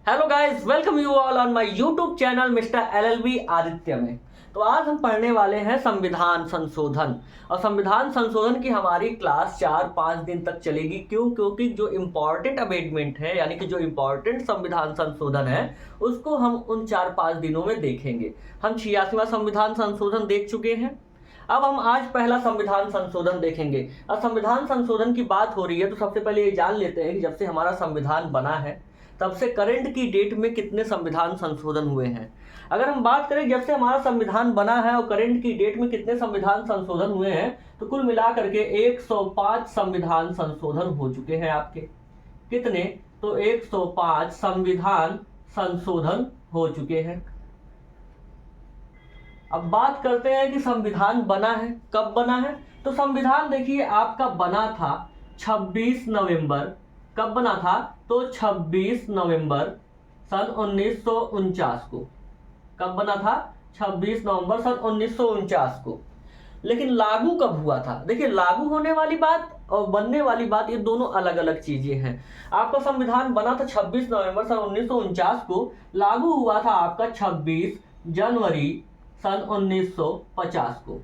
Hello guys, welcome you all on my YouTube channel mister LLB Aditya में। तो आज हम पढ़ने वाले हैं संविधान संशोधन। और संविधान संशोधन की हमारी क्लास 4-5 दिन तक चलेगी। क्यों? क्योंकि जो इम्पोर्टेंट अमेंडमेंट है, यानी कि जो इम्पोर्टेंट संविधान संशोधन है, उसको हम उन 4-5 दिनों में देखेंगे। हम 86वां संविधान संशोधन देख चुके हैं। अब हम आज पहला संविधान संशोधन देखेंगे। अब संविधान संशोधन की बात हो रही है तो सबसे पहले ये जान लेते हैं कि जब से हमारा संविधान बना है तब से करंट की डेट में कितने संविधान संशोधन हुए हैं। अगर हम बात करें जब से हमारा संविधान बना है और करंट की डेट में कितने संविधान संशोधन हुए हैं, तो कुल मिलाकर के 105 संविधान संशोधन हो चुके हैं आपके। कितने? तो 105 संविधान संशोधन हो चुके हैं। अब बात करते हैं कि संविधान बना है, कब बना है। तो संविधान देखिए आपका बना था 26 नवंबर। कब बना था? तो 26 नवंबर सन 1949 को। कब बना था? 26 नवंबर सन 1949 को। लेकिन लागू कब हुआ था? देखिए, लागू होने वाली बात और बनने वाली बात ये दोनों अलग अलग चीजें हैं। आपका संविधान बना था 26 नवंबर सन 1949 को, लागू हुआ था आपका 26 जनवरी सन 1950 को।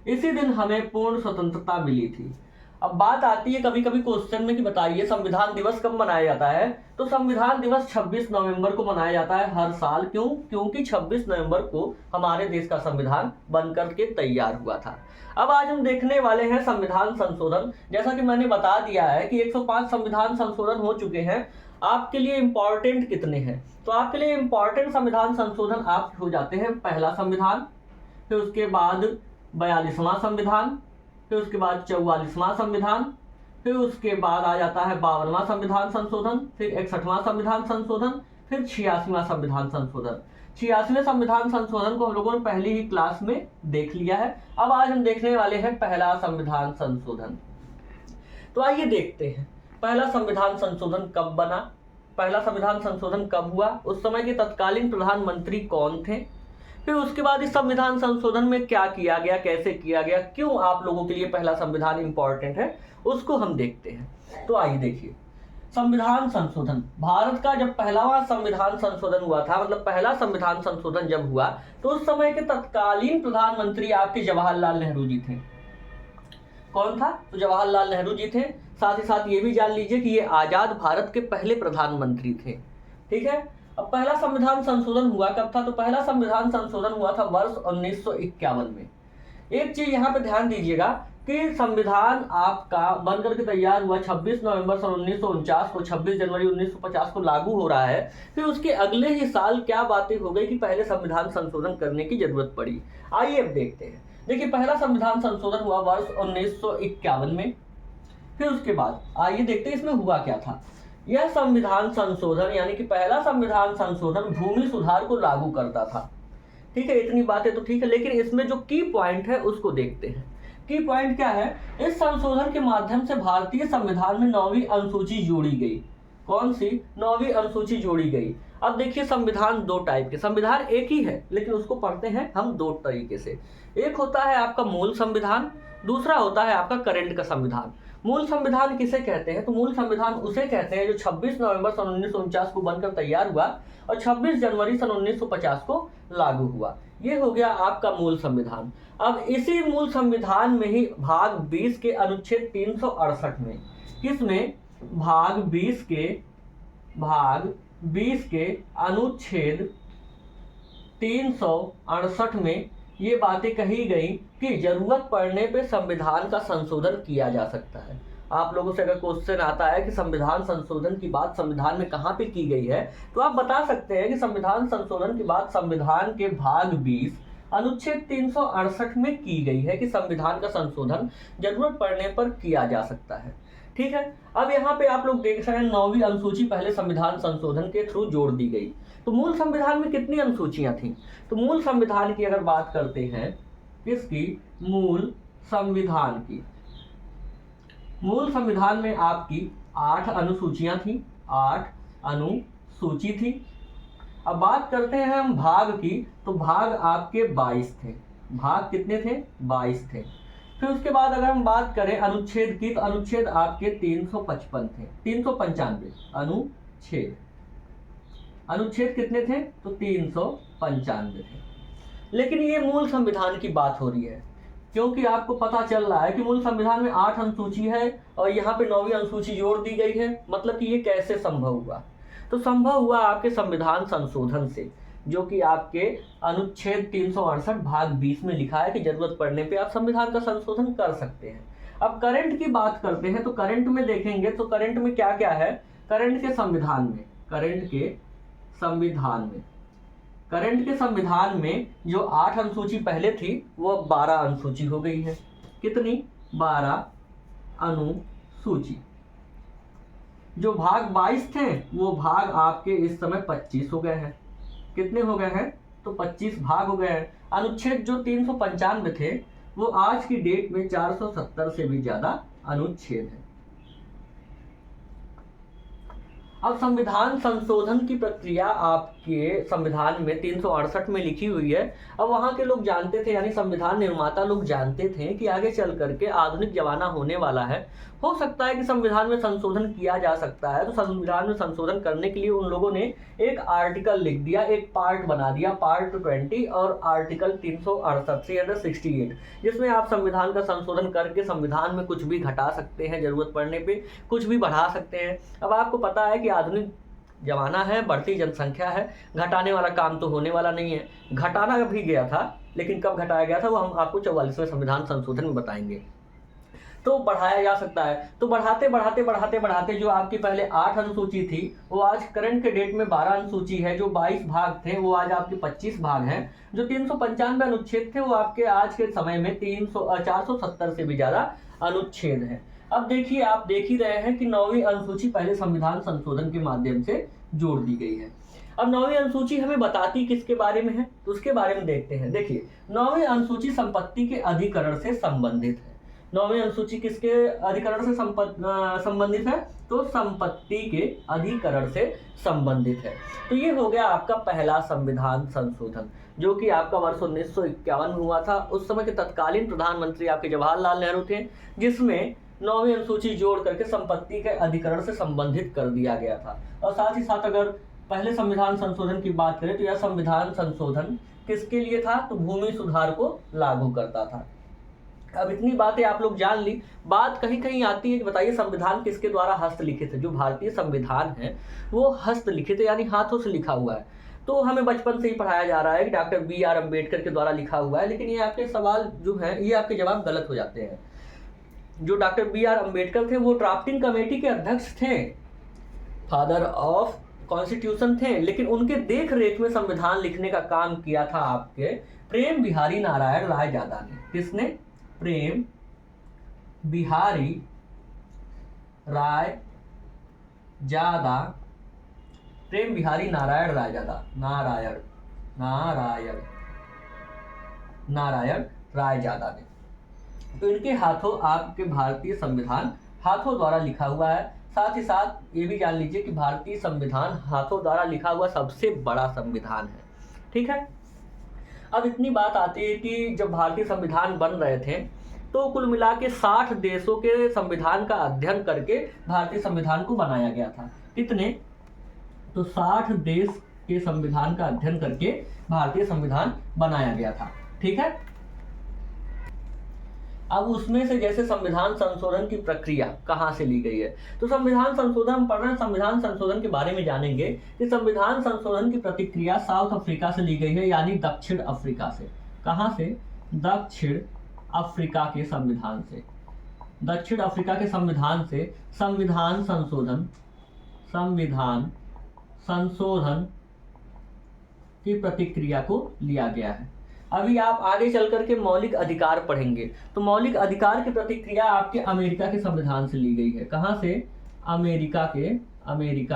इसी दिन हमें पूर्ण स्वतंत्रता मिली थी। अब बात आती है कभी कभी क्वेश्चन में कि बताइए संविधान दिवस कब मनाया जाता है। तो संविधान दिवस 26 नवंबर को मनाया जाता है हर साल। क्यों? क्योंकि 26 नवंबर को हमारे देश का संविधान बनकर के तैयार हुआ था। अब आज हम देखने वाले हैं संविधान संशोधन। जैसा कि मैंने बता दिया है कि 105 संविधान संशोधन हो चुके हैं। आपके लिए इंपॉर्टेंट कितने हैं? तो आपके लिए इंपॉर्टेंट संविधान संशोधन आप हो जाते हैं पहला संविधान, फिर उसके बाद 42वां संविधान, फिर उसके बाद 44वां संविधान, फिर उसके बाद आ जाता है 52वां संविधान संशोधन, फिर 61वां संविधान संशोधन, फिर 86वां संविधान संशोधन। 86वें संविधान संशोधन को हम लोगों ने पहली ही क्लास में देख लिया है। अब आज हम देखने वाले हैं पहला संविधान संशोधन। तो आइए देखते हैं पहला संविधान संशोधन कब बना, पहला संविधान संशोधन कब हुआ, उस समय के तत्कालीन प्रधानमंत्री कौन थे, फिर उसके बाद इस संविधान संशोधन में क्या किया गया, कैसे किया गया, क्यों आप लोगों के लिए पहला संविधान इंपॉर्टेंट है, उसको हम देखते हैं। तो आइए देखिए, संविधान संशोधन भारत का जब पहला संविधान संशोधन हुआ था, मतलब पहला संविधान संशोधन जब हुआ, तो उस समय के तत्कालीन प्रधानमंत्री आपके जवाहरलाल नेहरू जी थे। कौन था? तो जवाहरलाल नेहरू जी थे। साथ ही साथ ये भी जान लीजिए कि ये आजाद भारत के पहले प्रधानमंत्री थे। ठीक है। अब पहला संविधान संशोधन हुआ कब था? तो पहला संविधान संशोधन हुआ था वर्ष 1951 में। एक चीज यहाँ पे ध्यान दीजिएगा कि संविधान आपका बनकर के तैयार हुआ 26 नवंबर सन 1949 को, 26 जनवरी 1950 को लागू हो रहा है। फिर उसके अगले ही साल क्या बातें हो गई कि पहले संविधान संशोधन करने की जरूरत पड़ी। आइए अब देखते हैं। देखिए, पहला संविधान संशोधन हुआ वर्ष 1951 में। फिर उसके बाद आइए देखते हैं इसमें हुआ क्या था। यह संविधान संशोधन यानी कि पहला संविधान संशोधन भूमि सुधार को लागू करता था। ठीक है, इतनी बातें तो ठीक है, लेकिन इसमें जो की पॉइंट है उसको देखते हैं। की पॉइंट क्या है? इस संशोधन के माध्यम से भारतीय संविधान में 9वीं अनुसूची जोड़ी गई। कौन सी? 9वीं अनुसूची जोड़ी गई। अब देखिए, संविधान दो टाइप के, संविधान एक ही है लेकिन उसको पढ़ते हैं हम दो तरीके से। एक होता है आपका मूल संविधान, दूसरा होता है आपका करंट का संविधान। मूल संविधान किसे कहते हैं? तो मूल संविधान उसे कहते हैं जो 26 नवंबर सन 1949 को बनकर तैयार हुआ और 26 जनवरी सन 1950 को लागू हुआ। ये हो गया आपका मूल संविधान। अब इसी मूल संविधान में ही भाग 20 के अनुच्छेद 368 में, किसमें? भाग 20 के अनुच्छेद 368 में ये बातें कही गई कि जरूरत पड़ने पे संविधान का संशोधन किया जा सकता है। आप लोगों से अगर क्वेश्चन आता है कि संविधान संशोधन की बात संविधान में कहाँ पे की गई है, तो आप बता सकते हैं कि संविधान संशोधन की बात संविधान के भाग 20 अनुच्छेद 368 में की गई है कि संविधान का संशोधन जरूरत पड़ने पर किया जा सकता है। ठीक है। अब यहाँ पे आप लोग देख रहे हैं 9वीं अनुसूची पहले संविधान संशोधन के थ्रू जोड़ दी गई। तो मूल संविधान में कितनी अनुसूचियां थी? तो मूल संविधान की अगर बात करते हैं, किसकी? मूल संविधान की। मूल संविधान में आपकी 8 अनुसूचियां थी, 8 अनुसूची थी। अब बात करते हैं हम भाग की, तो भाग आपके 22 थे। भाग कितने थे? 22 थे। फिर उसके बाद अगर हम बात करें अनुच्छेद की, तो अनुच्छेद आपके 355 थे, 395 अनुच्छेद। अनुच्छेद कितने थे? तो 395 थे। लेकिन ये मूल संविधान की बात हो रही है, क्योंकि आपको पता चल रहा है कि मूल संविधान में 8 अनुसूची है और यहाँ पे 9वीं अनुसूची जोड़ दी गई है। मतलब कि ये कैसे संभव हुआ? तो संभव हुआ आपके संविधान संशोधन से, जो कि आपके अनुच्छेद 368 भाग 20 में लिखा है कि जरूरत पड़ने पे आप संविधान का संशोधन कर सकते हैं। अब करंट की बात करते हैं, तो करंट में देखेंगे तो करंट में क्या क्या है। करंट के संविधान में जो 8 अनुसूची पहले थी वो 12 अनुसूची हो गई है। कितनी? 12 अनुसूची। जो भाग 22 थे वो भाग आपके इस समय 25 हो गए हैं। कितने हो गए हैं? तो 25 भाग हो गए हैं। अनुच्छेद जो 395 थे वो आज की डेट में 470 से भी ज्यादा अनुच्छेद है। अब संविधान संशोधन की प्रक्रिया आपके संविधान में 368 में लिखी हुई है। अब वहां के लोग जानते थे, यानी संविधान निर्माता लोग जानते थे कि आगे चल करके आधुनिक जमाना होने वाला है, हो सकता है कि संविधान में संशोधन किया जा सकता है। तो संविधान में संशोधन करने के लिए उन लोगों ने एक आर्टिकल लिख दिया, एक पार्ट बना दिया, पार्ट 20 और आर्टिकल 368 जिसमें आप संविधान का संशोधन करके संविधान में कुछ भी घटा सकते हैं, जरूरत पड़ने पे कुछ भी बढ़ा सकते हैं। अब आपको पता है कि आधुनिक जमाना है, बढ़ती जनसंख्या है, घटाने वाला काम तो होने वाला नहीं है। घटाना भी गया था, लेकिन कब घटाया गया था वो हम आपको 44वें संविधान संशोधन में बताएंगे। तो बढ़ाया जा सकता है। तो बढ़ाते जो आपकी पहले 8 अनुसूची थी वो आज करंट के डेट में 12 अनुसूची है। जो 22 भाग थे वो आज आपके 25 भाग हैं। जो 395 अनुच्छेद थे वो आपके आज के समय में 470 से भी ज्यादा अनुच्छेद हैं। अब देखिए, आप देख ही रहे हैं कि 9वीं अनुसूची पहले संविधान संशोधन के माध्यम से जोड़ दी गई है। अब 9वीं अनुसूची हमें बताती किसके बारे में है, तो उसके बारे में देखते हैं। देखिए, 9वीं अनुसूची संपत्ति के अधिकरण से संबंधित है। 9वीं अनुसूची किसके अधिकरण से संबंधित है? तो संपत्ति के अधिकरण से संबंधित है। तो ये हो गया आपका पहला संविधान संशोधन, जो कि आपका वर्ष 1951 में हुआ था। उस समय के तत्कालीन प्रधानमंत्री आपके जवाहरलाल नेहरू थे, जिसमें 9वीं अनुसूची जोड़ करके संपत्ति के अधिकरण से संबंधित कर दिया गया था। और साथ ही साथ अगर पहले संविधान संशोधन की बात करें तो यह संविधान संशोधन किसके लिए था? तो भूमि सुधार को लागू करता था। अब इतनी बातें आप लोग जान ली। बात कहीं कहीं आती है कि बताइए संविधान किसके द्वारा हस्तलिखित है? जो भारतीय संविधान है वो हस्तलिखित है, यानी हाथों से लिखा हुआ है। तो हमें बचपन से ही पढ़ाया जा रहा है कि डॉक्टर BR अम्बेडकर के द्वारा लिखा हुआ है, लेकिन ये आपके सवाल जो है ये आपके जवाब गलत हो जाते हैं। जो डॉक्टर BR अम्बेडकर थे वो ड्राफ्टिंग कमेटी के अध्यक्ष थे, फादर ऑफ कॉन्स्टिट्यूशन थे, लेकिन उनके देख रेख में संविधान लिखने का काम किया था आपके प्रेम बिहारी नारायण रायजादा ने। किसने? प्रेम बिहारी रायजादा, प्रेम बिहारी नारायण रायजादा, नारायण रायजादा ने। तो इनके हाथों आपके भारतीय संविधान हाथों द्वारा लिखा हुआ है। साथ ही साथ ये भी जान लीजिए कि भारतीय संविधान हाथों द्वारा लिखा हुआ सबसे बड़ा संविधान है। ठीक है। अब इतनी बात आती है कि जब भारतीय संविधान बन रहे थे तो कुल मिला के 60 देशों के संविधान का अध्ययन करके भारतीय संविधान को बनाया गया था। कितने? तो 60 देश के संविधान का अध्ययन करके भारतीय संविधान बनाया गया था। ठीक है। अब उसमें से जैसे संविधान संशोधन की प्रक्रिया कहाँ से ली गई है, तो संविधान संशोधन हम पढ़ रहे हैं। संविधान संशोधन के बारे में जानेंगे कि संविधान संशोधन की प्रतिक्रिया साउथ अफ्रीका से ली गई है, यानी दक्षिण अफ्रीका से। कहाँ से? दक्षिण अफ्रीका के संविधान से। दक्षिण अफ्रीका के संविधान से संविधान संशोधन की प्रतिक्रिया को लिया गया है। अभी आप आगे चल करके मौलिक अधिकार पढ़ेंगे, तो मौलिक अधिकार की प्रतिक्रिया आपके अमेरिका के संविधान से ली गई है। कहाँ से? अमेरिका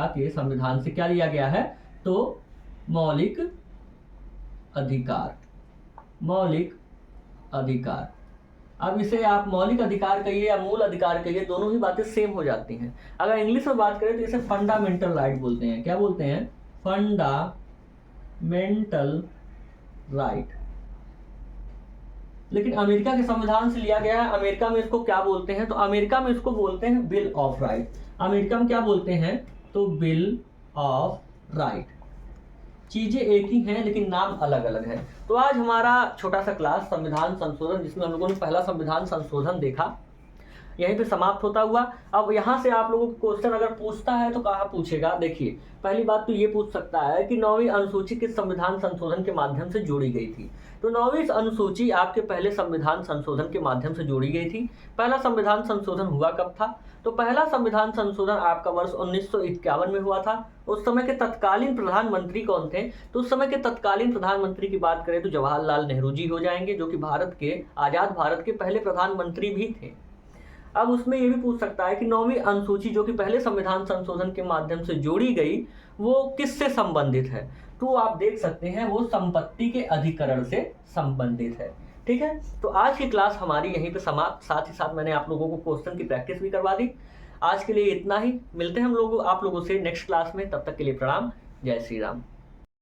के संविधान से क्या लिया गया है? तो मौलिक अधिकार। अब इसे आप मौलिक अधिकार कहिए या मूल अधिकार कहिए, दोनों ही बातें सेम हो जाती हैं। अगर इंग्लिश में बात करें तो इसे फंडामेंटल राइट बोलते हैं। क्या बोलते हैं? Fundamental right. लेकिन अमेरिका के संविधान से लिया गया है। अमेरिका में इसको क्या बोलते हैं? तो अमेरिका में इसको बोलते हैं बिल ऑफ राइट। अमेरिका में क्या बोलते हैं? तो बिल ऑफ राइट। चीज़ें एक ही हैं लेकिन नाम अलग अलग है। तो आज हमारा छोटा सा क्लास संविधान संशोधन, जिसमें हम लोगों ने पहला संविधान संशोधन देखा, यहीं पे समाप्त होता हुआ। अब यहाँ से आप लोगों को क्वेश्चन अगर पूछता है तो कहाँ पूछेगा, देखिए पहली बात तो ये पूछ सकता है कि 9वीं अनुसूची किस संविधान संशोधन के माध्यम से जोड़ी गई थी। तो 9वीं अनुसूची आपके पहले संविधान संशोधन के माध्यम से जोड़ी गई थी। पहला संविधान संशोधन हुआ कब था? तो पहला संविधान संशोधन आपका वर्ष 1951 में हुआ था। उस समय के तत्कालीन प्रधानमंत्री कौन थे? तो उस समय के तत्कालीन प्रधानमंत्री की बात करें तो जवाहरलाल नेहरू जी हो जाएंगे, जो कि भारत के आज़ाद भारत के पहले प्रधानमंत्री भी थे। अब उसमें ये भी पूछ सकता है कि 9वीं अनुसूची जो कि पहले संविधान संशोधन के माध्यम से जोड़ी गई, वो किससे संबंधित है? तो आप देख सकते हैं वो संपत्ति के अधिकरण से संबंधित है। ठीक है, तो आज की क्लास हमारी यहीं पे समाप्त। साथ ही साथ मैंने आप लोगों को क्वेश्चन की प्रैक्टिस भी करवा दी। आज के लिए इतना ही, मिलते हैं हम लोग आप लोगों से नेक्स्ट क्लास में। तब तक के लिए प्रणाम, जय श्री राम।